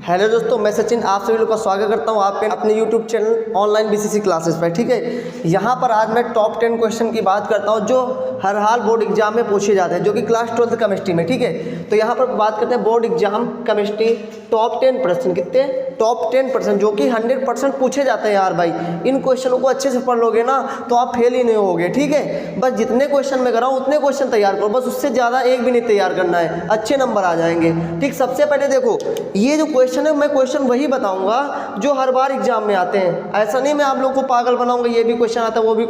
Hello दोस्तों, मैं सचिन आप सभी लोग का स्वागत करता हूं आपके अपने YouTube channel online BCC classes पर। ठीक है, यहां पर आज मैं टॉप 10 क्वेश्चन की बात करता हूं जो हर हाल बोर्ड एग्जाम में पूछे जाते हैं, जो कि क्लास 12th केमिस्ट्री में। ठीक है, तो यहां पर बात करते हैं बोर्ड एग्जाम केमिस्ट्री टॉप 10 प्रश्न। कितने? टॉप 10 प्रश्न, जो कि 100% पूछे जाते हैं यार भाई। इन क्वेश्चनों को अच्छे से पढ़ लोगे ना तो आप फेल ही नहीं होगे। ठीक है, बस जितने क्वेश्चन मैं कर रहा हूँ उतने क्वेश्चन तैयार करो, बस उससे ज़्यादा एक भी नहीं तैयार करना है, अच्छे नंबर आ जाएंगे। ठीक, सबसे पहले देखो ये जो क्वेश्चन है, मैं क्वेश्चन वही बताऊंगा जो हर बार एग्जाम में आते हैं। ऐसा नहीं मैं आप लोगों को पागल बनाऊंगा, ये भी क्वेश्चन आता है, वो भी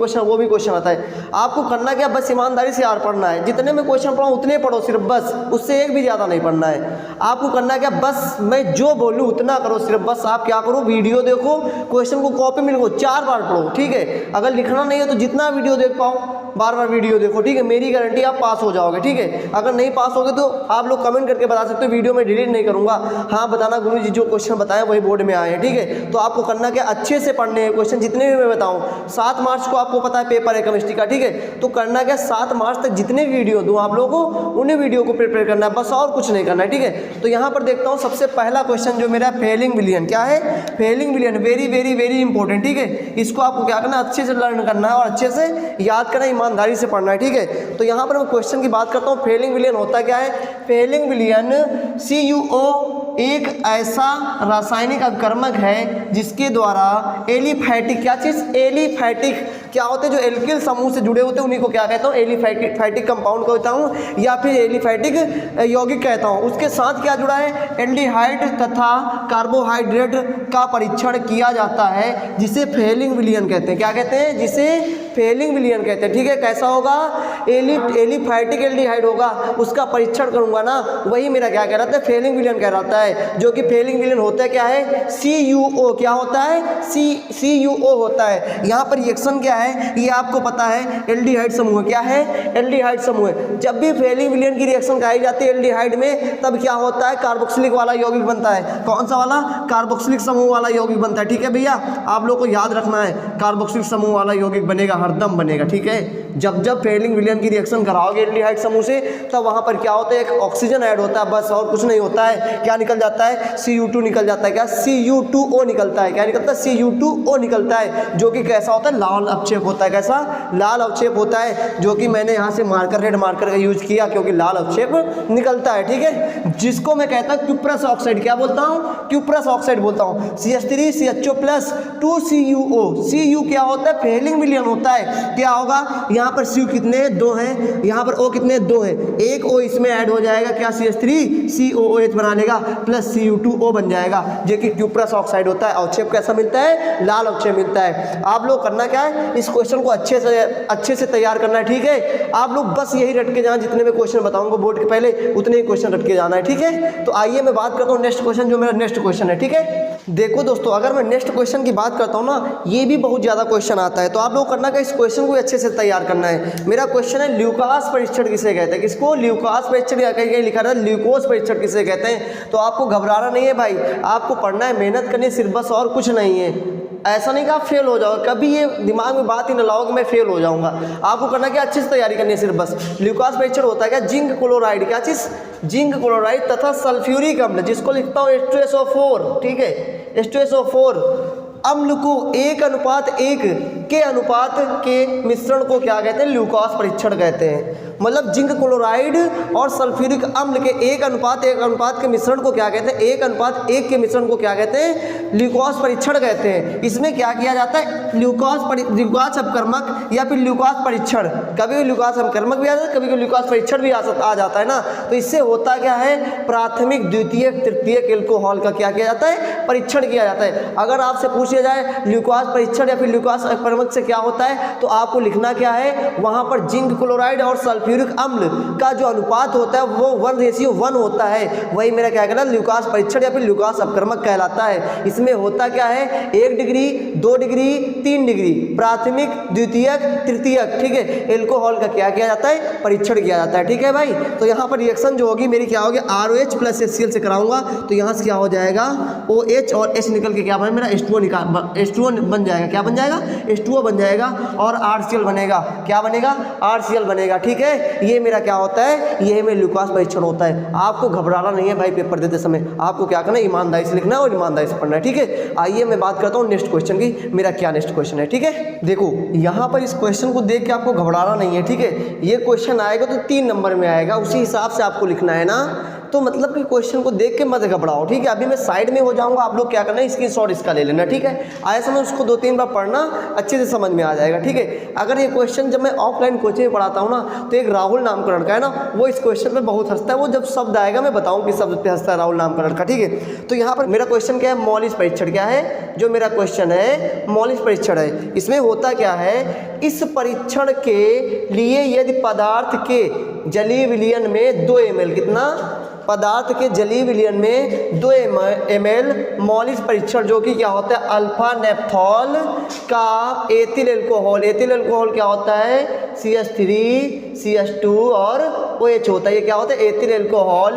क्वेश्चन आता है। आपको करना क्या, बस ईमानदारी से यार पढ़ना है। जितने मैं क्वेश्चन पढ़ाऊँ उतने पढ़ो सिर्फ, बस उससे एक भी ज़्यादा नहीं पढ़ना है। आपको करना क्या, बस मैं जो बोलूँ उतना करो सिर्फ। बस आप क्या करो, वीडियो देखो, क्वेश्चन को कॉपी में लिखो, 4 बार पढ़ो। ठीक है, अगर लिखना नहीं है तो जितना वीडियो देख पाओ बार बार वीडियो देखो। ठीक है, मेरी गारंटी आप पास हो जाओगे। ठीक है, अगर नहीं पास होगे तो आप लोग कमेंट करके बता सकते हो, वीडियो में डिलीट नहीं करूँगा। हाँ बताना गुरुजी जो क्वेश्चन बताया वही बोर्ड में आए हैं। ठीक है, तो आपको करना क्या, अच्छे से पढ़ने हैं क्वेश्चन जितने भी मैं बताऊँ। 7 मार्च को आपको पता है पेपर है केमिस्ट्री का। ठीक है, तो करना क्या, 7 मार्च तक जितने वीडियो दूँ आप लोगों को उन्हीं वीडियो को प्रिपेयर करना है, बस और कुछ नहीं करना है। ठीक है, तो यहाँ पर देखता हूँ सबसे पहला क्वेश्चन जो मेरा फेलिंग विलियन। क्या है? फेलिंग विलियन, वेरी वेरी वेरी इंपॉर्टेंट। ठीक है, इसको आपको क्या करना है, अच्छे से लर्न करना है और अच्छे से याद करना है, ईमानदारी से पढ़ना है। ठीक है, तो यहाँ पर मैं क्वेश्चन की बात करता हूँ। फेलिंग विलियन होता क्या है? फेलिंग विलियन CuO एक ऐसा रासायनिक अभिकर्मक है जिसके द्वारा एलिफैटिक, क्या चीज़, एलिफैटिक क्या होते हैं, जो एल्किल समूह से जुड़े होते हैं उन्हीं को क्या कहता हूँ, एलिफैटिक कंपाउंड कहता हूँ या फिर एलिफैटिक यौगिक कहता हूँ। उसके साथ क्या जुड़ा है, एल्डिहाइड तथा कार्बोहाइड्रेट का परीक्षण किया जाता है, जिसे फेलिंग विलियन कहते हैं। क्या कहते हैं? जिसे फेलिंग विलियन कहते हैं। ठीक है, कैसा होगा, एलिफैटिक एल्डिहाइड होगा, उसका परीक्षण करूंगा ना, वही मेरा क्या कहलाता है, फेलिंग विलियन कहलाता है। जो कि फेलिंग विलियन होता है क्या है, CuO। क्या होता है? CuO होता है। यहाँ पर रिएक्शन क्या है ये आपको पता है, एल्डिहाइड समूह। क्या है? एल्डिहाइड समूह। जब भी फेलिंग विलियन की रिएक्शन कराई जाती है एल्डिहाइड में, तब क्या होता है, कार्बोक्सिलिक वाला यौगिक बनता है। कौन सा वाला? कार्बोक्सिलिक समूह वाला यौगिक बनता है। ठीक है भैया, आप लोग को याद रखना है, कार्बोक्सिलिक समूह वाला यौगिक बनेगा, हरदम बनेगा। ठीक है, जब जब फेलिंग विलियन की रिएक्शन कराओगे एल्डिहाइड समूह से, तब वहां पर क्या होता है, एक ऑक्सीजन ऐड होता है, बस और कुछ नहीं होता है। क्या निकल जाता है? Cu2 निकल जाता है। क्या? Cu2O निकलता है। क्या निकलता है? Cu2O निकलता है, जो कि कैसा होता है, लाल अवक्षेप होता है। कैसा? लाल अवक्षेप होता है, जो कि मैंने यहाँ से मार्कर, रेड मार्कर का यूज किया क्योंकि लाल अवक्षेप निकलता है। ठीक है, जिसको मैं कहता हूँ क्यूप्रस ऑक्साइड। क्या बोलता हूँ? क्यूप्रस ऑक्साइड बोलता हूँ। CH3CHO+2CuO। Cu क्या होता है? फेलिंग विलियन होता है। क्या होगा, यहाँ पर Cu कितने, 2 हैं, यहाँ पर O कितने, 2 हैं, एक O इसमें ऐड हो जाएगा, क्या, CH3COOH बना लेगा, प्लस Cu2O बन जाएगा, जो कि क्यूप्रस ऑक्साइड होता है। अवक्षेप कैसा मिलता है? लाल अवक्षेप मिलता है। आप लोग करना क्या है, इस क्वेश्चन को अच्छे से तैयार करना है। ठीक है, आप लोग बस यही रट के जाना, जितने मैं क्वेश्चन बताऊंगा बोर्ड के पहले उतने ही क्वेश्चन रट के जाना है। ठीक है, तो आइए मैं बात करता हूँ नेक्स्ट क्वेश्चन, जो मेरा नेक्स्ट क्वेश्चन है। ठीक है, देखो दोस्तों, अगर मैं नेक्स्ट क्वेश्चन की बात करता हूँ ना, ये भी बहुत ज़्यादा क्वेश्चन आता है, तो आप लोग करना क्या, इस क्वेश्चन को अच्छे से तैयार करना है। मेरा क्वेश्चन है ल्यूकास परीक्षण किसे कहते हैं? किसको? ल्यूकास परीक्षण, या कहीं लिखा रहा है ल्यूकोस परीक्षण किसे कहते हैं। तो आपको घबराना नहीं है भाई, आपको पढ़ना है, मेहनत करनी है सिर्फ, बस और कुछ नहीं है। ऐसा नहीं कि आप फेल हो जाओ, कभी ये दिमाग में बात ही ना लाओ कि मैं फेल हो जाऊंगा। आपको करना क्या, अच्छे से तैयारी करनी है सिर्फ, बस। ल्यूकास परीक्षण होता है क्या, जिंक क्लोराइड, क्या चीज़, जिंक क्लोराइड तथा सल्फ्यूरिक अम्ल, जिसको लिखता हूँ H2SO4। ठीक है, H2SO4 अम्ल को 1:1 के अनुपात के मिश्रण को क्या कहते हैं, ल्यूकास परीक्षण कहते हैं। मतलब जिंक क्लोराइड और सल्फ्यूरिक अम्ल के 1:1 के मिश्रण को क्या कहते हैं, 1:1 के मिश्रण को क्या कहते हैं, ल्यूकास परीक्षण कहते हैं। इसमें क्या किया जाता है, ल्यूकास अपकर्मक या फिर ल्यूकास परीक्षण, कभी ल्यूकास अपकर्मक भी आ जाता है, कभी ल्यूकास परीक्षण भी आ जाता है ना। तो इससे होता क्या है, प्राथमिक द्वितीयक तृतीयक एल्कोहल का क्या किया जाता है, परीक्षण किया जाता है। अगर आपसे पूछा जाए ल्यूकास परीक्षण या फिर ल्यूकास अपकर्मक से क्या होता है, तो आपको लिखना क्या है, वहां पर जिंक क्लोराइड और सल्फ्यूरिक अम्ल का जो अनुपात होता है वो 1:1 होता है, वही मेरा क्या कहलाता है, ल्यूकास परीक्षण या फिर ल्यूकास अपकर्मक कहलाता है। इसमें होता क्या है, 1 डिग्री, 2 डिग्री, 3 डिग्री, प्राथमिक द्वितीयक तृतीयक, ठीक है, एल्कोहल का क्या किया जाता है, परीक्षण किया जाता है। ठीक है भाई, तो यहाँ पर रिएक्शन जो होगी मेरी क्या होगी, ROH + HCl से कराऊंगा, तो यहाँ से क्या हो जाएगा, OH और H निकल के क्या भाई मेरा H2O निकाल H2O बन जाएगा, क्या बन जाएगा, H2O बन जाएगा और RCl बनेगा, क्या बनेगा, RCl बनेगा। ठीक है, ये मेरा क्या होता है, ये मेरा लुकास परीक्षण होता है। आपको घबराना नहीं है भाई, पेपर देते समय आपको क्या करना है, ईमानदारी से लिखना है और ईमानदारी से पढ़ना है। ठीक है, आइए मैं बात करता हूँ नेक्स्ट क्वेश्चन की, मेरा क्या नेक्स्ट क्वेश्चन है। ठीक है, देखो यहाँ पर इस क्वेश्चन को देख के आपको घबराना नहीं है। ठीक है, ये क्वेश्चन आएगा तो 3 नंबर में आएगा, उसी हिसाब से आपको लिखना है ना, तो मतलब कि क्वेश्चन को देख के मत घबराओ। ठीक है, अभी मैं साइड में हो जाऊंगा, आप लोग क्या करना है, स्क्रीनशॉट इसका ले लेना। ठीक है, आया समझ, उसको 2-3 बार पढ़ना, अच्छे से समझ में आ जाएगा। ठीक है, अगर ये क्वेश्चन जब मैं ऑफलाइन कोचिंग में पढ़ाता हूँ ना, तो एक राहुल नाम का लड़का है ना, वो इस क्वेश्चन पे बहुत हंसता है। वो जब शब्द आएगा मैं बताऊँ कि शब्द पे हंसता है राहुल नाम का लड़का। ठीक है, तो यहाँ पर मेरा क्वेश्चन क्या है, मौलिक परीक्षण क्या है, जो मेरा क्वेश्चन है मौलिक परीक्षण है। इसमें होता क्या है, इस परीक्षण के लिए यदि पदार्थ के जलीय विलयन में 2 ml, कितना, पदार्थ के जलीय विलयन में 2 ml मौलिक परीक्षण, जो कि क्या होता है, अल्फा नेप्थॉल का एथिल अल्कोहल, एथिल अल्कोहल क्या होता है, CH3 CH2 और OH होता है। ये क्या होता है, एथिल अल्कोहल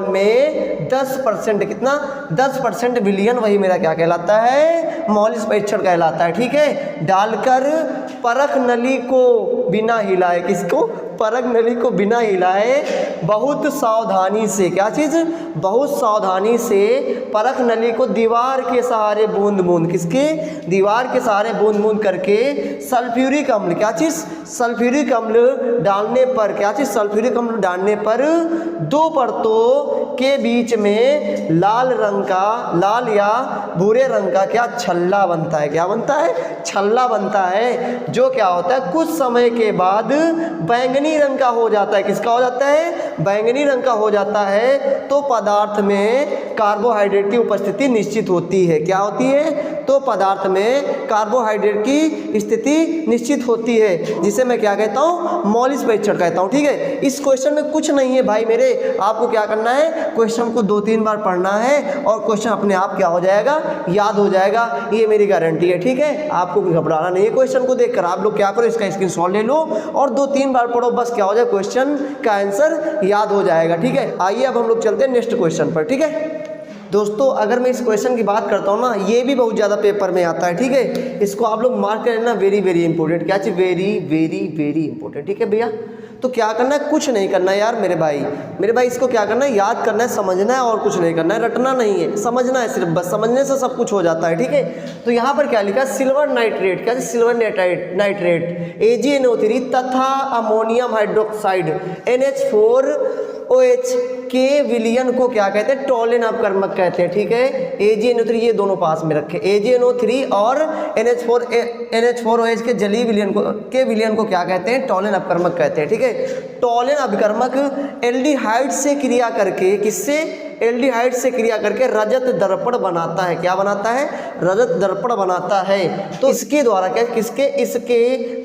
में 10%, कितना, 10% विलयन, वही मेरा क्या कहलाता है, मौलिक परीक्षण कहलाता है। ठीक है, डालकर परख नली को बिना हिलाए, किसको, परख नली को बिना हिलाए बहुत सावधानी से, क्या चीज़, बहुत सावधानी से परख नली को दीवार के सहारे बूंद बूंद, किसके, दीवार के सहारे बूंद बूंद करके सल्फ्यूरिक अम्ल, क्या चीज़, सल्फ्यूरिक अम्ल डालने पर, क्या चीज़, सल्फ्यूरिक अम्ल डालने पर 2 परतों के बीच में लाल रंग का, लाल या भूरे रंग का क्या छल्ला बनता है, क्या बनता है, छल्ला बनता है, जो क्या होता है, कुछ समय के बाद बैंगनी रंग का हो जाता है। किसका हो जाता है, बैंगनी रंग का हो जाता है। तो पदार्थ में कार्बोहाइड्रेट की उपस्थिति निश्चित होती है, क्या होती है, तो पदार्थ में कार्बोहाइड्रेट की स्थिति निश्चित होती है, जिसे मैं क्या कहता हूँ, मौलिक परीक्षण कहता हूँ। ठीक है, इस क्वेश्चन में कुछ नहीं है भाई मेरे, आपको क्या करना है, क्वेश्चन को 2-3 बार पढ़ना है और क्वेश्चन अपने आप क्या हो जाएगा, याद हो जाएगा, ये मेरी गारंटी है। ठीक है, आपको घबराना नहीं है, क्वेश्चन को देखकर आप लोग क्या करो, इसका स्क्रीनशॉट ले लो और 2-3 बार पढ़ो, बस क्या हो जाए, क्वेश्चन का आंसर याद हो जाएगा। ठीक है, आइए अब हम लोग चलते हैं नेक्स्ट क्वेश्चन पर। ठीक है दोस्तों, अगर मैं इस क्वेश्चन की बात करता हूँ ना, ये भी बहुत ज़्यादा पेपर में आता है। ठीक है, इसको आप लोग मार्क कर लेना, वेरी वेरी इंपॉर्टेंट, क्या चीज़, वेरी वेरी वेरी इंपॉर्टेंट। ठीक है भैया, तो क्या करना है, कुछ नहीं करना है यार मेरे भाई, इसको क्या करना है, याद करना है, समझना है और कुछ नहीं करना है, रटना नहीं है, समझना है सिर्फ, बस समझने से सब कुछ हो जाता है। ठीक है, तो यहाँ पर क्या लिखा है, सिल्वर नाइट्रेट, क्या, सिल्वर नाइट्रेट AgNO3 तथा अमोनियम हाइड्रोक्साइड NH4OH के विलयन को क्या कहते हैं, टॉलिन अपकर्मक कहते हैं। ठीक है, AgNO3 ये दोनों पास में रखे, AgNO3 और NH4OH के जलीय विलयन को क्या कहते हैं, टॉलिन अपकर्मक कहते हैं। ठीक है, टॉलिन अपकर्मक एल्डिहाइड से क्रिया करके, किससे, एल्डिहाइड से क्रिया करके रजत दर्पण बनाता है, क्या बनाता है, रजत दर्पण बनाता है। तो इसके द्वारा क्या, किसके, इसके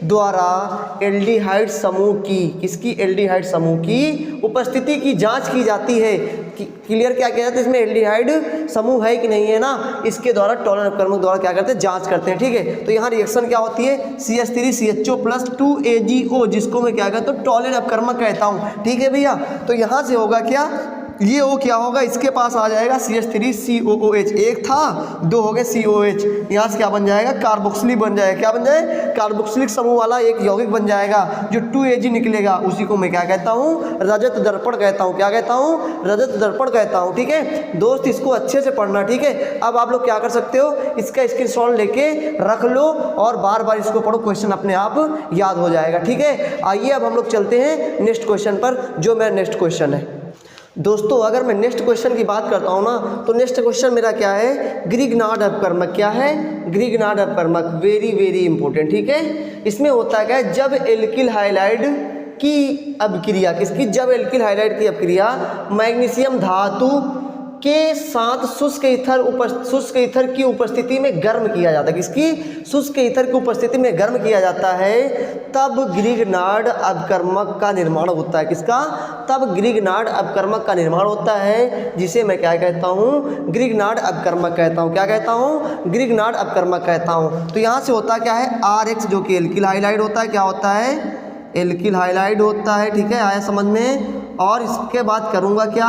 द्वारा एल्डिहाइड समूह की, किसकी, एल्डिहाइड समूह की उपस्थिति की जांच की जाती है। क्लियर, क्या कहते हैं, इसमें एल्डिहाइड समूह है कि नहीं है ना, इसके द्वारा टॉलिन अपकर्मक द्वारा क्या करते हैं, जांच करते हैं। ठीक है, तो यहाँ रिएक्शन क्या होती है, CH3 CHO + 2AgO, जिसको मैं क्या कहता हूँ, टॉलिन अपकर्मक कहता हूँ। ठीक है भैया, तो यहाँ से होगा क्या, ये O क्या होगा, इसके पास आ जाएगा CH3 COOH, एक था, 2 हो गए COH, यहाँ से क्या बन जाएगा, कार्बोक्सिलिक बन जाएगा, क्या बन जाए, कार्बोक्सिलिक समूह वाला एक यौगिक बन जाएगा, जो 2Ag निकलेगा, उसी को मैं क्या कहता हूँ, रजत दर्पण कहता हूँ, क्या कहता हूँ, रजत दर्पण कहता हूँ। ठीक है दोस्त, इसको अच्छे से पढ़ना। ठीक है, अब आप लोग क्या कर सकते हो, इसका स्क्रीनशॉट लेके रख लो और बार बार इसको पढ़ो, क्वेश्चन अपने आप याद हो जाएगा। ठीक है, आइए अब हम लोग चलते हैं नेक्स्ट क्वेश्चन पर, जो मेरा नेक्स्ट क्वेश्चन है। दोस्तों, अगर मैं नेक्स्ट क्वेश्चन की बात करता हूँ ना, तो नेक्स्ट क्वेश्चन मेरा क्या है, ग्रिग्नार्ड अपकर्मक, क्या है, ग्रिग्नार्ड अपकर्मक, वेरी वेरी इंपॉर्टेंट। ठीक है, इसमें होता है क्या, जब एल्किल हाइलाइड की अभिक्रिया, किसकी, जब एल्किल हाइलाइड की अभिक्रिया मैग्नीशियम धातु के साथ शुष्क ईथर की उपस्थिति में गर्म किया जाता है, किसकी, शुष्क ईथर की उपस्थिति में गर्म किया जाता है, तब ग्रिग्नार्ड अपकर्मक का निर्माण होता है। किसका, तब ग्रिग्नार्ड अपकर्मक का निर्माण होता है, जिसे मैं क्या कहता हूँ, ग्रिग्नार्ड अपकर्मक कहता हूँ, क्या कहता हूँ, ग्रिग्नार्ड अपकर्मक कहता हूँ। तो यहाँ से होता क्या है, RH जो कि एल्किल हाइलाइड होता है, क्या होता है, एल्किल हाइलाइड होता है। ठीक है, आया समझ में, और इसके बाद करूँगा क्या,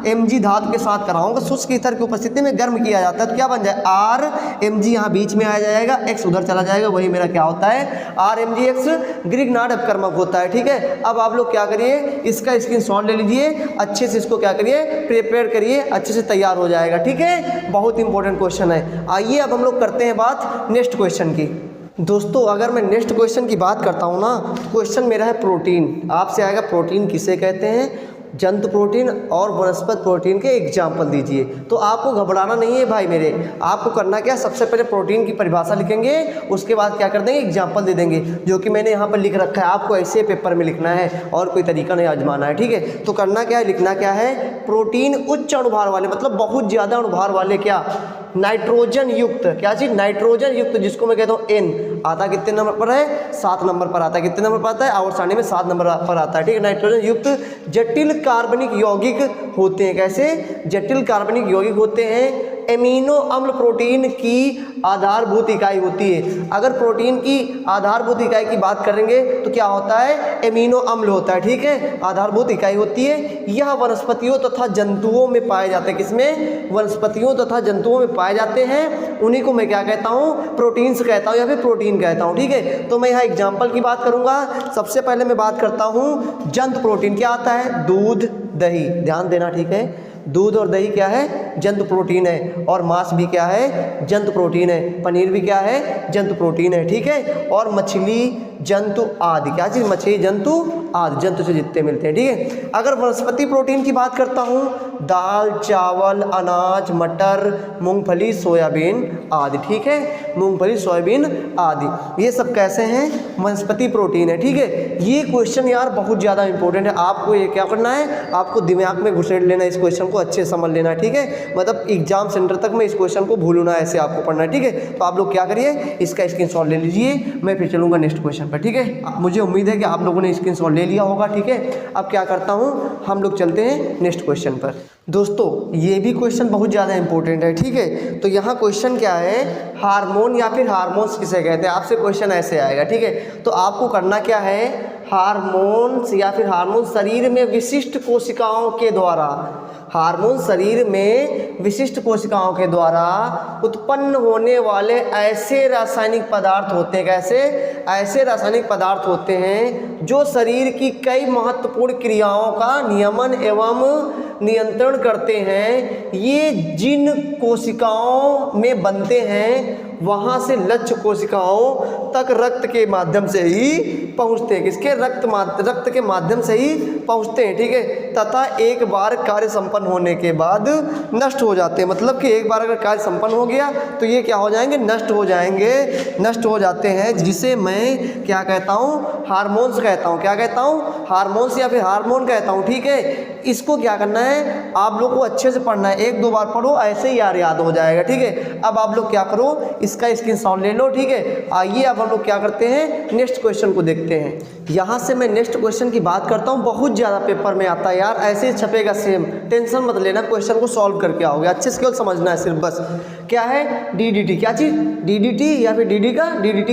Mg धातु के साथ कराऊंगा। शुष्क ईथर की उपस्थिति में गर्म किया जाता है तो क्या बन जाए, RMg यहाँ बीच में आ जाएगा, x उधर चला जाएगा, वही मेरा क्या होता है RMgx ग्रिग्नार्ड अपकर्मक होता है। ठीक है, अब आप लोग क्या करिए, इसका स्क्रीनशॉट ले लीजिए, अच्छे से इसको क्या करिए, प्रिपेयर करिए, अच्छे से तैयार हो जाएगा। ठीक है, बहुत इंपॉर्टेंट क्वेश्चन है। आइए अब हम लोग करते हैं बात नेक्स्ट क्वेश्चन की। दोस्तों अगर मैं नेक्स्ट क्वेश्चन की बात करता हूँ ना, क्वेश्चन मेरा है प्रोटीन। आपसे आएगा प्रोटीन किसे कहते हैं, जंतु प्रोटीन और वनस्पत प्रोटीन के एग्जाम्पल दीजिए। तो आपको घबराना नहीं है भाई मेरे, आपको करना क्या, सबसे पहले प्रोटीन की परिभाषा लिखेंगे, उसके बाद क्या कर देंगे, एग्जाम्पल दे देंगे, जो कि मैंने यहाँ पर लिख रखा है। आपको ऐसे पेपर में लिखना है और कोई तरीका नहीं आजमाना है। ठीक है, तो करना क्या है, लिखना क्या है, प्रोटीन उच्च अणुभार वाले, मतलब बहुत ज़्यादा अणुभार वाले, क्या नाइट्रोजन युक्त, क्या चीज़, नाइट्रोजन युक्त, जिसको मैं कहता हूँ N, आता कितने नंबर पर है, 7 नंबर पर आता है। कितने नंबर पर आता है, आवर्त सारणी में 7 नंबर पर आता है। ठीक है, नाइट्रोजन युक्त जटिल कार्बनिक यौगिक होते हैं। कैसे, जटिल कार्बनिक यौगिक होते हैं। एमिनो अम्ल प्रोटीन की आधारभूत इकाई होती है। अगर प्रोटीन की आधारभूत इकाई की बात करेंगे तो क्या होता है, एमिनो अम्ल होता है। ठीक है, आधारभूत इकाई होती है। यह वनस्पतियों तथा जंतुओं में पाए जाते हैं। किसमें, वनस्पतियों तथा जंतुओं में पाए जाते हैं। उन्हीं को मैं क्या कहता हूँ, प्रोटीन्स कहता हूँ या फिर प्रोटीन कहता हूँ। ठीक है, तो मैं यहाँ एग्जाम्पल की बात करूँगा। सबसे पहले मैं बात करता हूँ जंतु प्रोटीन। क्या आता है, दूध, दही, ध्यान देना। ठीक है, दूध और दही क्या है, जंतु प्रोटीन है। और मांस भी क्या है, जंतु प्रोटीन है। पनीर भी क्या है, जंतु प्रोटीन है। ठीक है, और मछली, जंतु आदि, क्या चीज़, मछली, जंतु आदि, जंतु से जितने मिलते हैं। ठीक है, अगर वनस्पति प्रोटीन की बात करता हूँ, दाल, चावल, अनाज, मटर, मूंगफली, सोयाबीन आदि। ठीक है, मूंगफली, सोयाबीन आदि, ये सब कैसे हैं, वनस्पति प्रोटीन है। ठीक है, ये क्वेश्चन यार बहुत ज़्यादा इंपॉर्टेंट है। आपको ये क्या करना है, आपको दिमाग में घुसेड़ लेना, इस क्वेश्चन को अच्छे समझ लेना है। ठीक है, मतलब एग्जाम सेंटर तक में इस क्वेश्चन को भूलू ना, ऐसे आपको पढ़ना है। ठीक है, तो आप लोग क्या करिए, इसका स्क्रीनशॉट ले लीजिए, मैं फिर चलूँगा नेक्स्ट क्वेश्चन पर। ठीक है, मुझे उम्मीद है कि आप लोगों ने स्क्रीनशॉट ले लिया होगा। ठीक है, अब क्या करता हूँ, हम लोग चलते हैं नेक्स्ट क्वेश्चन पर। दोस्तों ये भी क्वेश्चन बहुत ज़्यादा इंपॉर्टेंट है। ठीक है, तो यहाँ क्वेश्चन क्या है, हार्मोन या फिर हार्मोन्स किसे कहते हैं, आपसे क्वेश्चन ऐसे आएगा। ठीक है, तो आपको करना क्या है, हार्मोन्स या फिर हार्मोन शरीर में विशिष्ट कोशिकाओं के द्वारा, हार्मोन शरीर में विशिष्ट कोशिकाओं के द्वारा उत्पन्न होने वाले ऐसे रासायनिक पदार्थ होते हैं। कैसे, ऐसे रासायनिक पदार्थ होते हैं जो शरीर की कई महत्वपूर्ण क्रियाओं का नियमन एवं नियंत्रण करते हैं। ये जिन कोशिकाओं में बनते हैं वहाँ से लक्ष्य कोशिकाओं तक रक्त के माध्यम से ही पहुँचते हैं। किसके, रक्त के माध्यम से ही पहुँचते हैं। ठीक है, तथा एक बार कार्य संपन्न होने के बाद नष्ट हो जाते हैं। मतलब कि एक बार अगर कार्य संपन्न हो गया तो ये क्या हो जाएंगे, नष्ट हो जाएंगे, नष्ट हो जाते हैं, जिसे मैं क्या कहता हूँ, हार्मोन्स कहता हूँ। क्या कहता हूँ, हार्मोन्स या फिर हार्मोन कहता हूँ। ठीक है, इसको क्या करना है, आप लोग को अच्छे से पढ़ना है, 1-2 बार पढ़ो, ऐसे ही याद हो जाएगा। ठीक है, अब आप लोग क्या करो, इसका स्क्रीनशॉट ले लो। ठीक है, आइए अब हम लोग क्या करते हैं, नेक्स्ट क्वेश्चन को देखते हैं। यहाँ से मैं नेक्स्ट क्वेश्चन की बात करता हूँ, बहुत ज़्यादा पेपर में आता है यार, ऐसे ही छपेगा सेम, टेंशन मत लेना, क्वेश्चन को सॉल्व करके आओगे, अच्छे से केवल समझना है सिर्फ बस। क्या है, DDT, क्या चीज़, DDT या फिर DDT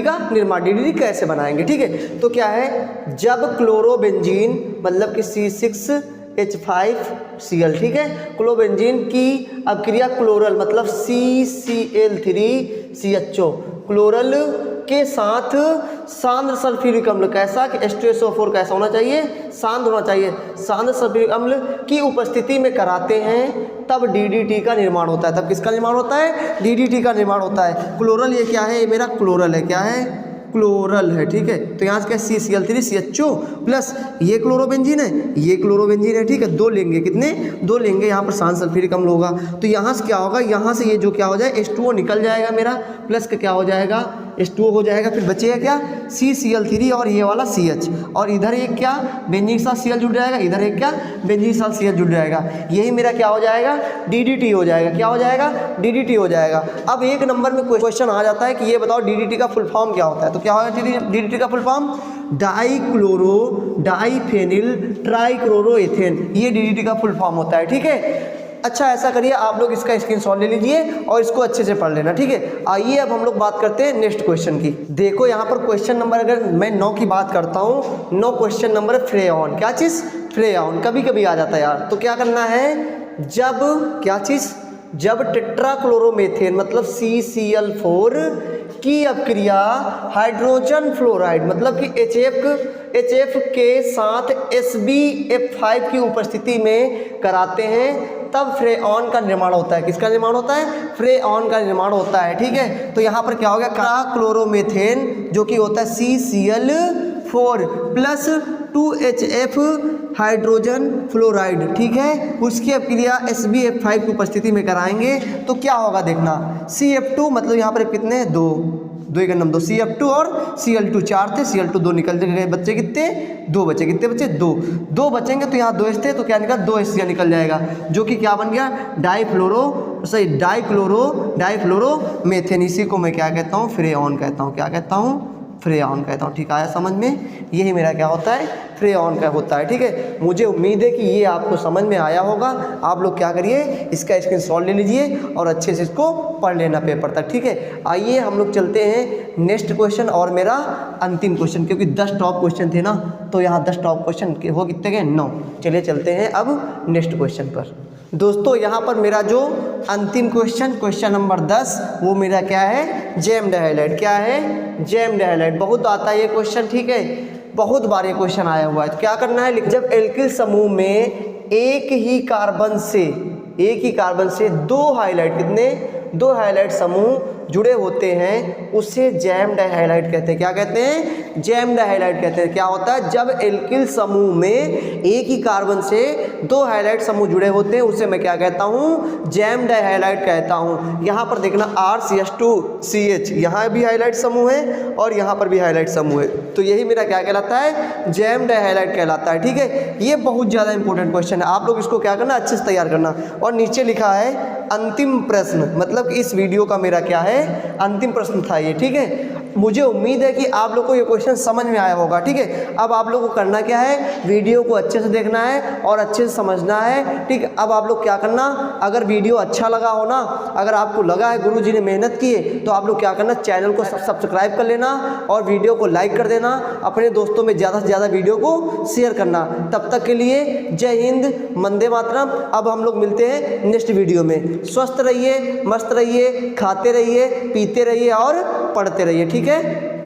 का निर्माण, DDT कैसे बनाएंगे। ठीक है, तो क्या है, जब क्लोरोबेंजीन मतलब कि C6H5Cl, ठीक है, क्लोरोबेंजीन की अभिक्रिया क्लोरल मतलब CCl3CHO, क्लोरल के साथ सांद्र सल्फ्यूरिक अम्ल, कैसा कि H2SO4 कैसा होना चाहिए, सांद्र होना चाहिए, सांद्र सल्फ्यूरिक अम्ल की उपस्थिति में कराते हैं, तब DDT का निर्माण होता है। तब किसका निर्माण होता है, DDT का निर्माण होता है। क्लोरल ये क्या है, ये मेरा क्लोरल है, क्या है, क्लोरल है। ठीक है, तो यहाँ से क्या, CCl3CHO प्लस ये क्लोरोबेंजीन है, ये क्लोरोबेंजीन है। ठीक है, 2 लेंगे, कितने, 2 लेंगे, यहाँ पर सांद्र सल्फ्यूरिक अम्ल होगा, तो यहाँ से क्या होगा, यहाँ से ये जो क्या हो जाए, H2O निकल जाएगा मेरा, प्लस का क्या हो जाएगा, H2O हो जाएगा, फिर बचेगा क्या, CCl3 और ये वाला CH, और इधर एक क्या, बेंजीन के साथ Cl जुड़ जाएगा, इधर एक क्या, बेंजीन के साथ Cl जुड़ जाएगा, यही मेरा क्या हो जाएगा, DDT हो जाएगा। क्या हो जाएगा, DDT हो जाएगा। अब 1 नंबर में क्वेश्चन आ जाता है कि ये बताओ DDT का फुल फॉर्म क्या होता है, तो क्या होगा DDT का फुल फॉर्म, डाइक्लोरो डाइफेनिल ट्राइक्लोरोएथेन, ये DDT का फुल फॉर्म होता है। ठीक है, अच्छा ऐसा करिए, आप लोग इसका स्क्रीनशॉट ले लीजिए और इसको अच्छे से पढ़ लेना। ठीक है, आइए अब हम लोग बात करते हैं नेक्स्ट क्वेश्चन की। देखो यहाँ पर क्वेश्चन नंबर, अगर मैं 9 की बात करता हूँ, 9 क्वेश्चन नंबर है फ्रेऑन, क्या चीज़, फ्रेऑन कभी कभी आ जाता है यार। तो क्या करना है, जब क्या चीज़, जब टेट्राक्लोरोमेथेन मतलब CCl4 की अपक्रिया हाइड्रोजन फ्लोराइड मतलब कि HF के साथ SbF5 की उपस्थिति में कराते हैं, तब फ्रेऑन का निर्माण होता है। किसका निर्माण होता है? फ्रेऑन का निर्माण होता है। ठीक है, तो यहाँ पर क्या हो गया, क्लोरोमेथेन जो कि होता है CCl4 plus 2HF hydrogen fluoride, ठीक है, उसकी अपक्रिया SbF5 की उपस्थिति में कराएंगे तो क्या होगा देखना, CF2 मतलब यहाँ पर कितने, दो एक नंबर 2, CF2 और Cl2 4 थे, Cl2 2 निकल गए, बच्चे कितने, 2 बचे, कितने बचे, 2 बचेंगे तो यहाँ 2 थे तो क्या निकला, 2 HCl निकल जाएगा जो कि क्या बन गया, डाइफ्लोरोमेथेन। इसी को मैं क्या कहता हूँ, फ्रेऑन कहता हूँ। क्या कहता हूँ? फ्रेऑन कहता हूँ। ठीक आया समझ में, यही मेरा क्या होता है, फ्रेऑन का होता है। ठीक है, मुझे उम्मीद है कि ये आपको समझ में आया होगा। आप लोग क्या करिए, इसका स्क्रीनशॉट ले लीजिए और अच्छे से इसको पढ़ लेना पेपर तक। ठीक है, आइए हम लोग चलते हैं नेक्स्ट क्वेश्चन और मेरा अंतिम क्वेश्चन, क्योंकि 10 टॉप क्वेश्चन थे ना, तो यहाँ 10 टॉप क्वेश्चन के हो कितने गए, 9। चलिए चलते हैं अब नेक्स्ट क्वेश्चन पर। दोस्तों यहाँ पर मेरा जो अंतिम क्वेश्चन नंबर 10, वो मेरा क्या है, जैम्ड हैलाइड। क्या है? Jammed halide. बहुत आता है ये क्वेश्चन, ठीक है, बहुत बार ये क्वेश्चन आया हुआ है। तो क्या करना है, जब एल्किल समूह में एक ही कार्बन से 2 हाइलाइट, कितने, 2 हाइलाइट समूह जुड़े होते हैं, उसे जैम्ड हैलाइड कहते हैं। क्या कहते हैं? जैम्ड हैलाइड कहते हैं। क्या होता है, जब एल्किल समूह में एक ही कार्बन से 2 हाइलाइट समूह जुड़े होते हैं, उसे मैं क्या कहता हूँ, जैम्ड हैलाइड कहता हूँ। यहाँ पर देखना RCH2CH, यहाँ भी हाइलाइट समूह है और यहाँ पर भी हाइलाइट समूह है, तो यही मेरा क्या कहलाता है, जैम्ड हैलाइड कहलाता है। ठीक है, ये बहुत ज़्यादा इंपॉर्टेंट क्वेश्चन है, आप लोग इसको क्या करना, अच्छे से तैयार करना। और नीचे लिखा है अंतिम प्रश्न, मतलब इस वीडियो का मेरा क्या है, अंतिम प्रश्न था ये। ठीक है, मुझे उम्मीद है कि आप लोग को ये क्वेश्चन समझ में आया होगा। ठीक है, अब आप लोग को करना क्या है, वीडियो को अच्छे से देखना है और अच्छे से समझना है। ठीक है, अब आप लोग क्या करना, अगर वीडियो अच्छा लगा हो ना, अगर आपको लगा है गुरुजी ने मेहनत की है, तो आप लोग क्या करना, चैनल को सब्सक्राइब कर लेना और वीडियो को लाइक कर देना, अपने दोस्तों में ज़्यादा से ज़्यादा वीडियो को शेयर करना। तब तक के लिए जय हिंद, वंदे मातरम। अब हम लोग मिलते हैं नेक्स्ट वीडियो में। स्वस्थ रहिए, मस्त रहिए, खाते रहिए, पीते रहिए और पढ़ते रहिए। ठीक है।